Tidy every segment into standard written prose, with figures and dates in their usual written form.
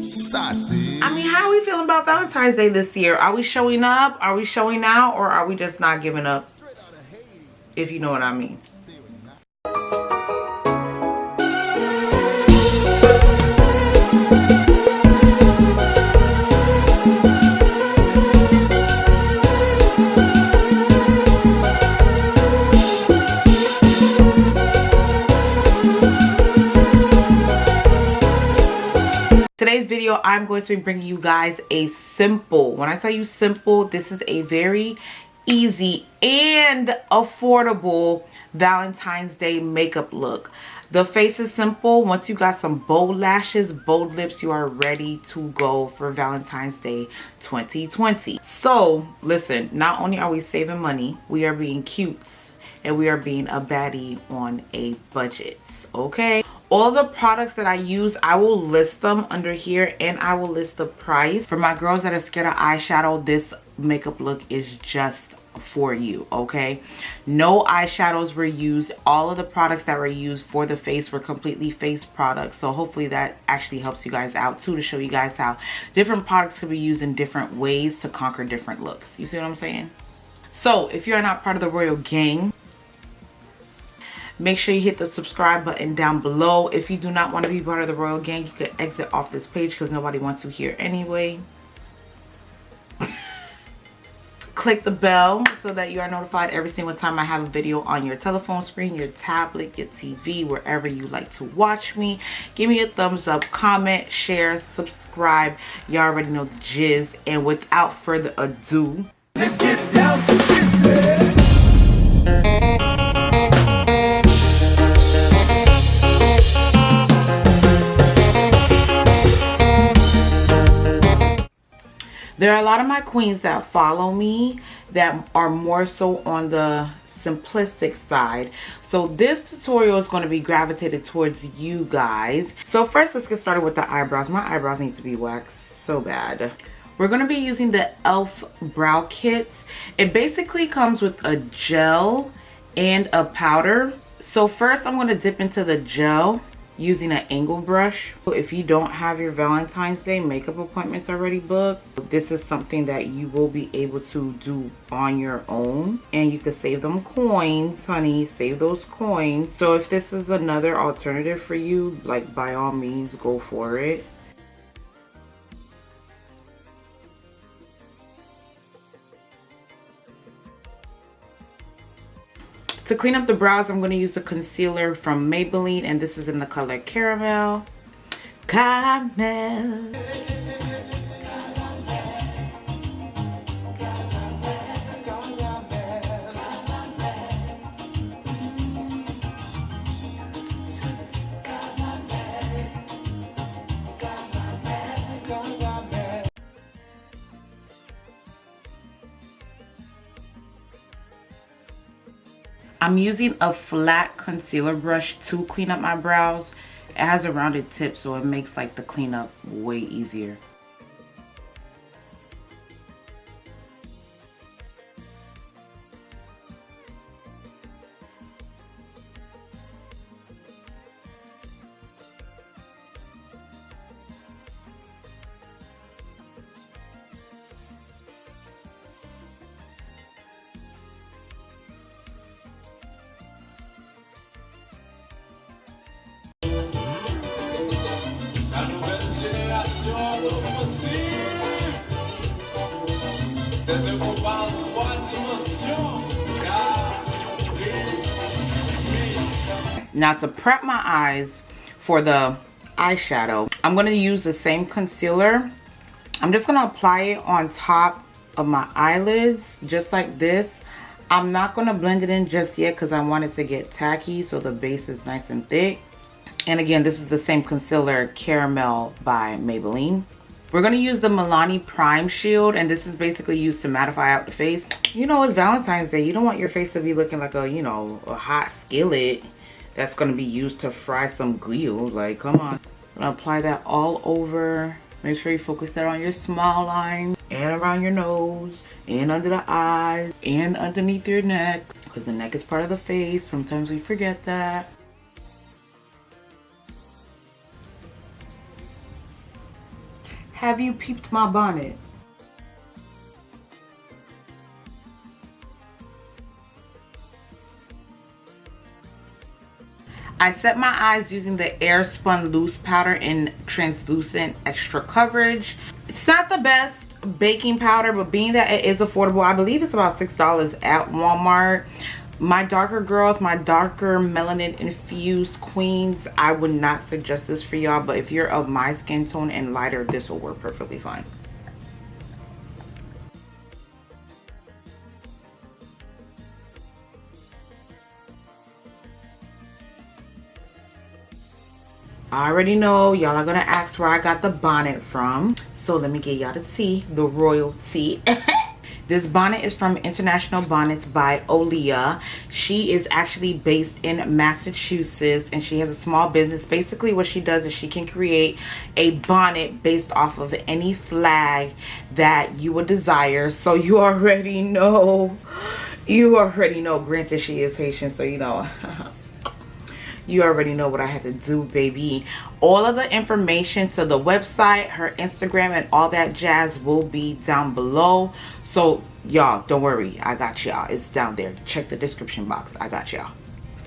Sassy. I mean, how are we feeling about Valentine's Day this year? Are we showing up? Are we showing out? Or are we just not giving up? If you know what I mean. Today's video, I'm going to be bringing you guys a simple, when I tell you simple, this is a very easy and affordable Valentine's Day makeup look. The face is simple. Once you got some bold lashes, bold lips, you are ready to go for Valentine's Day 2020. So listen, not only are we saving money, we are being cute and we are being a baddie on a budget, okay? All the products that I use, I will list them under here and I will list the price. For my girls that are scared of eyeshadow, this makeup look is just for you, okay? No eyeshadows were used. All of the products that were used for the face were completely face products. So hopefully that actually helps you guys out too, to show you guys how different products can be used in different ways to conquer different looks. You see what I'm saying? So if you're not part of the Royal Gang, make sure you hit the subscribe button down below. If you do not want to be part of the Royal Gang, you can exit off this page because nobody wants you here anyway. Click the bell so that you are notified every single time I have a video on your telephone screen, your tablet, your TV, wherever you like to watch me. Give me a thumbs up, comment, share, subscribe. You already know the jizz. And without further ado, Let's get down to business. there are a lot of my queens that follow me that are more so on the simplistic side. So this tutorial is going to be gravitated towards you guys. So first, let's get started with the eyebrows. My eyebrows need to be waxed so bad. We're going to be using the e.l.f. brow kit. It basically comes with a gel and a powder. So first, I'm going to dip into the gel using an angle brush. If you don't have your Valentine's Day makeup appointments already booked, this is something that you will be able to do on your own, and you can save them coins, honey. Save those coins. So if this is another alternative for you, like, by all means, go for it. To clean up the brows, I'm going to use the concealer from Maybelline, and this is in the color Caramel. Caramel. I'm using a flat concealer brush to clean up my brows. It has a rounded tip, so it makes like the cleanup way easier. Now to prep my eyes for the eyeshadow, I'm going to use the same concealer. I'm just going to apply it on top of my eyelids just like this. I'm not going to blend it in just yet because I want it to get tacky so the base is nice and thick. And again, this is the same concealer, Caramel by Maybelline. We're going to use the MILANI Prime Shield, and this is basically used to mattify out the face. You know, it's Valentine's Day. You don't want your face to be looking like a, you know, a hot skillet that's going to be used to fry some glue. Like, come on. I'm going to apply that all over. Make sure you focus that on your smile line and around your nose and under the eyes and underneath your neck, because the neck is part of the face. Sometimes we forget that. Have you peeped my bonnet? I set my eyes using the Airspun loose powder in translucent extra coverage. It's not the best baking powder, but being that it is affordable, I believe it's about $6 at Walmart. My darker girls, my darker melanin infused queens, I would not suggest this for y'all, but if you're of my skin tone and lighter, this will work perfectly fine. I already know y'all are gonna ask where I got the bonnet from, so let me get y'all the tea, the royal tea. This bonnet is from International Bonnets by Olia. She is actually based in Massachusetts and she has a small business. Basically what she does is she can create a bonnet based off of any flag that you would desire. So you already know, granted she is Haitian, so you know. You already know what I had to do, baby. All of the information to the website, her Instagram, and all that jazz will be down below. So, y'all, don't worry. I got y'all. It's down there. Check the description box. I got y'all.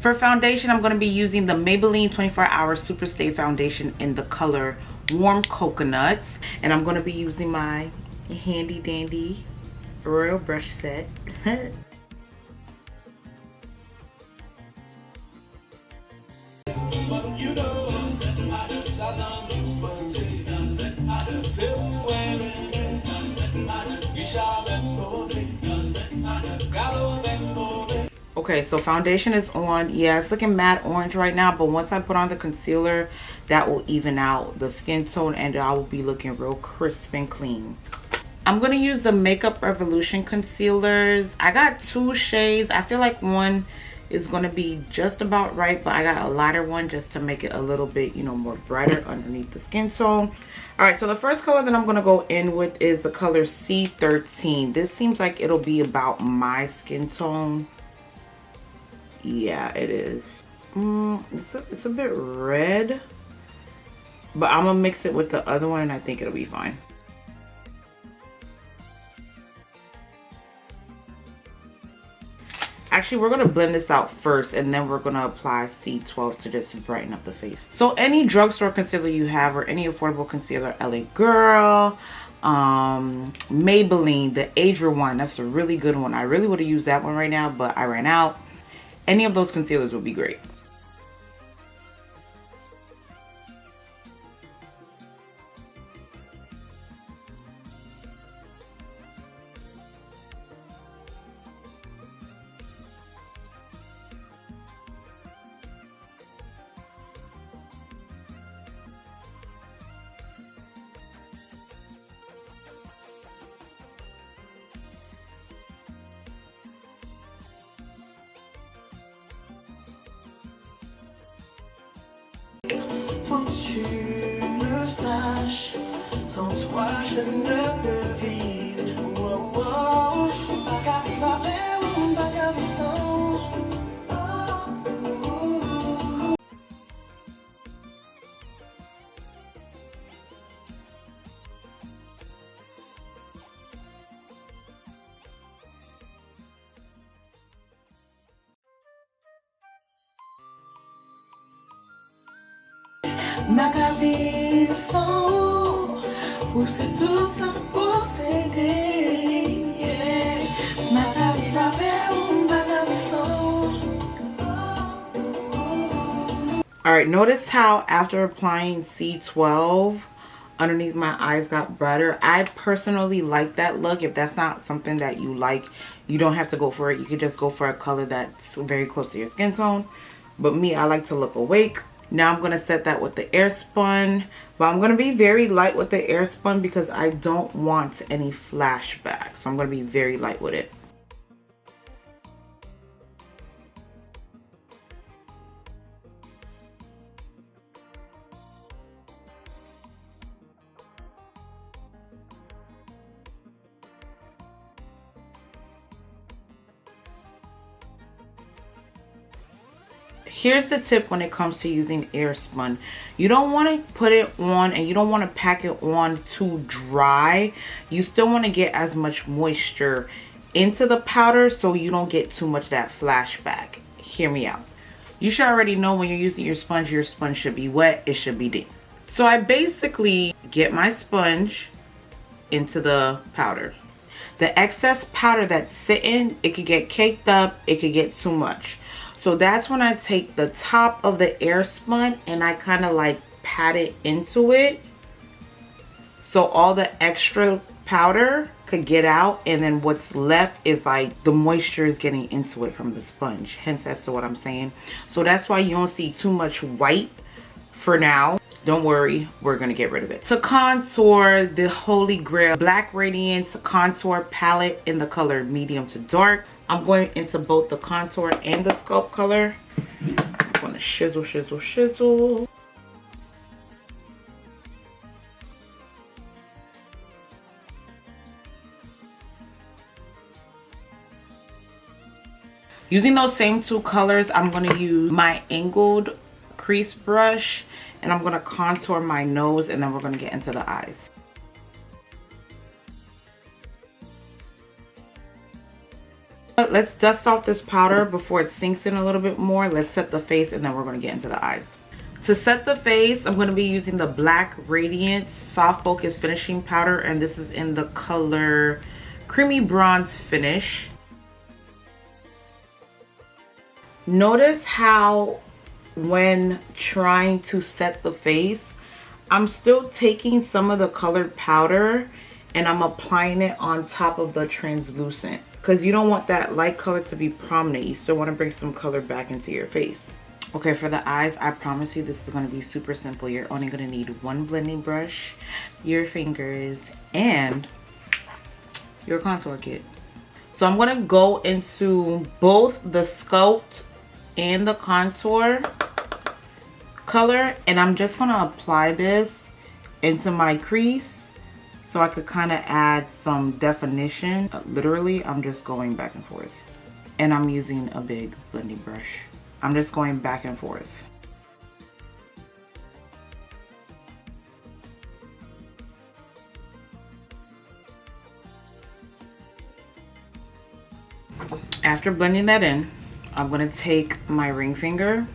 For foundation, I'm going to be using the Maybelline 24-Hour Superstay Foundation in the color Warm Coconut. And I'm going to be using my handy dandy royal brush set. Okay, so foundation is on. Yeah, it's looking matte orange right now, but once I put on the concealer, that will even out the skin tone and I will be looking real crisp and clean. I'm going to use the Makeup Revolution concealers. I got 2 shades. I feel like one is going to be just about right, but I got a lighter one just to make it a little bit, you know, more brighter underneath the skin tone. All right, so the first color that I'm going to go in with is the color C13. This seems like it'll be about my skin tone. Yeah, it is. It's a bit red, but I'm gonna mix it with the other one and I think it'll be fine. Actually, we're gonna blend this out first and then we're gonna apply C12 to just brighten up the face. So any drugstore concealer you have or any affordable concealer, LA Girl, Maybelline, the Adria one, that's a really good one. I really would have used that one right now, but I ran out. Any of those concealers would be great. Faut que tu le saches, sans toi je ne peux vivre. Oh, oh, pas qu'à vivre avec, pas qu'à vivre sans. Ma cabine sans, où c'est tout ça pour s'aider. Yeah. Ma cabine avec, ma cabine sans. All right, notice how after applying C12 underneath my eyes got brighter. I personally like that look. If that's not something that you like, you don't have to go for it. You could just go for a color that's very close to your skin tone. But me, I like to look awake. Now I'm going to set that with the Airspun, but I'm going to be very light with the Airspun because I don't want any flashback. So I'm going to be very light with it. here's the tip when it comes to using air spun. You don't want to put it on and you don't want to pack it on too dry. You still want to get as much moisture into the powder so you don't get too much of that flashback. Hear me out. You should already know when you're using your sponge should be wet, it should be damp. So I basically get my sponge into the powder. The excess powder that's sitting, it could get caked up, it could get too much. So that's when I take the top of the air spun and I kind of like pat it into it. So all the extra powder could get out, and then what's left is like the moisture is getting into it from the sponge. Hence, that's what I'm saying. So that's why you don't see too much white for now. Don't worry, we're gonna get rid of it. To contour, the holy grail Black Radiance contour palette in the color medium to dark. I'm going into both the contour and the sculpt color. I'm gonna shizzle, shizzle, shizzle. Using those same two colors, I'm gonna use my angled crease brush and I'm gonna contour my nose, and then we're gonna get into the eyes. Let's dust off this powder before it sinks in a little bit more. Let's set the face and then we're gonna get into the eyes. To set the face, I'm gonna be using the Black Radiance Soft Focus Finishing Powder, and this is in the color Creamy Bronze Finish. Notice how when trying to set the face, I'm still taking some of the colored powder and I'm applying it on top of the translucent, because you don't want that light color to be prominent. You still want to bring some color back into your face. Okay, for the eyes, I promise you this is going to be super simple. You're only going to need one blending brush, your fingers, and your contour kit. So I'm going to go into both the sculpt and the contour color, and I'm just going to apply this into my crease so I could kind of add some definition. Literally, I'm just going back and forth, and I'm using a big blending brush. I'm just going back and forth. After blending that in, I'm going to take my ring finger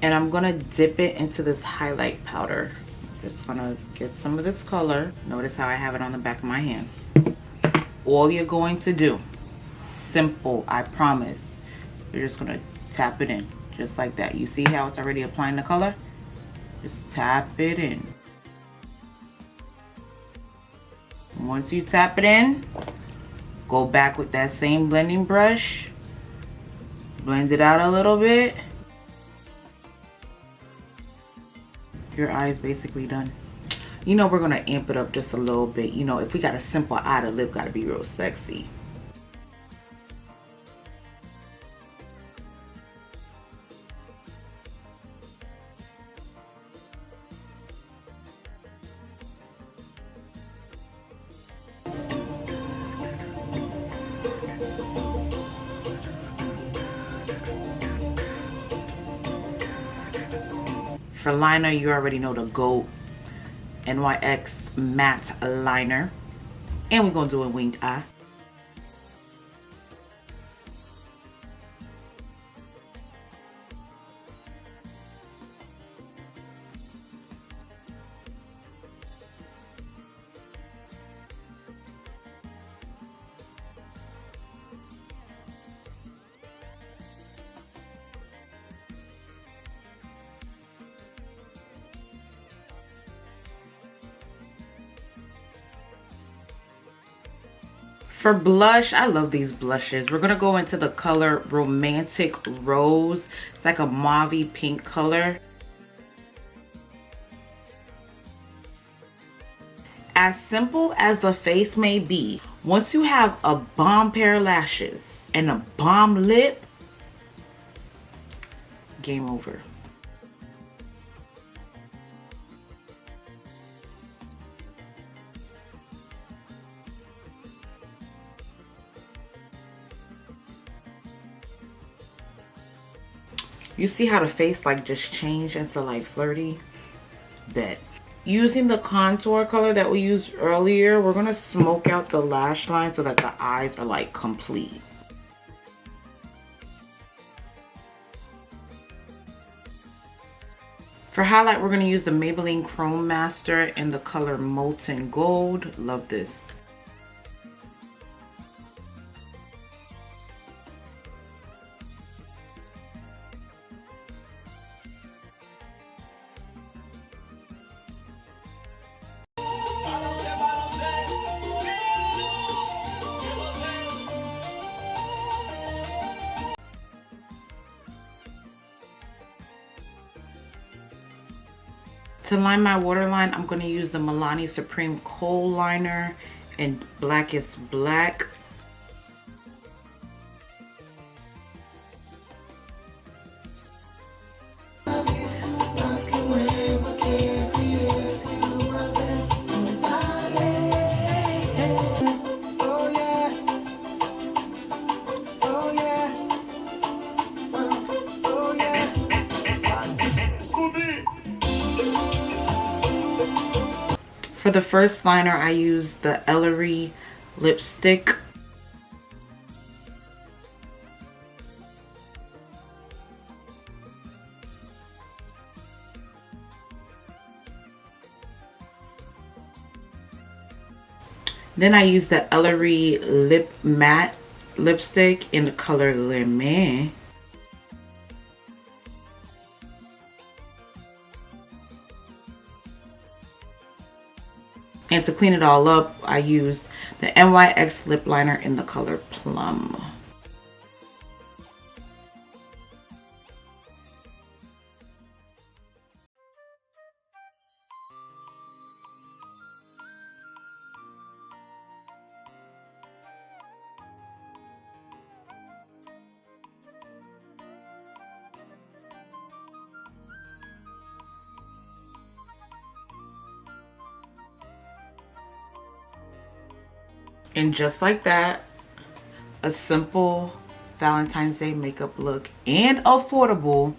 and I'm going to dip it into this highlight powder. Just going to get some of this color. Notice how I have it on the back of my hand. All you're going to do, simple, I promise, you're just going to tap it in just like that. You see how it's already applying the color? Just tap it in. Once you tap it in, go back with that same blending brush, blend it out a little bit. Your eye is basically done. You know, we're gonna amp it up just a little bit. You know, if we got a simple eye, the lip gotta be real sexy. For liner, you already know the GOAT NYX matte liner. And we're gonna do a winged eye. For blush, I love these blushes. We're gonna go into the color Romantic Rose. It's like a mauve pink color. As simple as the face may be, once you have a bomb pair of lashes and a bomb lip, game over. You see how the face like just changed into like flirty? Bet. Using the contour color that we used earlier, we're gonna smoke out the lash line so that the eyes are like complete. For highlight, we're gonna use the Maybelline Chrome Master in the color Molten Gold. Love this. To line my waterline, I'm going to use the MILANI Supreme Kohl Liner in Blackest Black. For the first liner, I used the Ellery lipstick. Then I used the Ellery Lip Matte lipstick in the color Lemon. And to clean it all up, I used the NYX lip liner in the color Plum. And just like that, a simple Valentine's Day makeup look and affordable,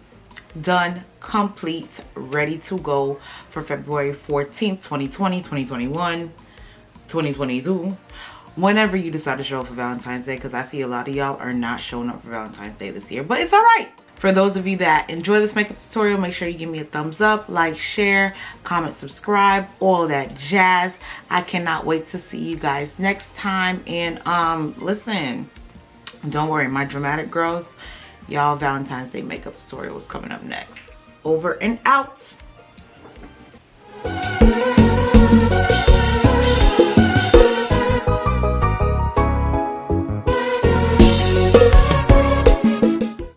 done, complete, ready to go for February 14th, 2020, 2021, 2022. Whenever you decide to show up for Valentine's Day, because I see a lot of y'all are not showing up for Valentine's Day this year, but it's all right. For those of you that enjoy this makeup tutorial, make sure you give me a thumbs up, like, share, comment, subscribe, all of that jazz. I cannot wait to see you guys next time. And listen, don't worry, my dramatic girls, y'all, Valentine's Day makeup tutorial is coming up next. Over and out.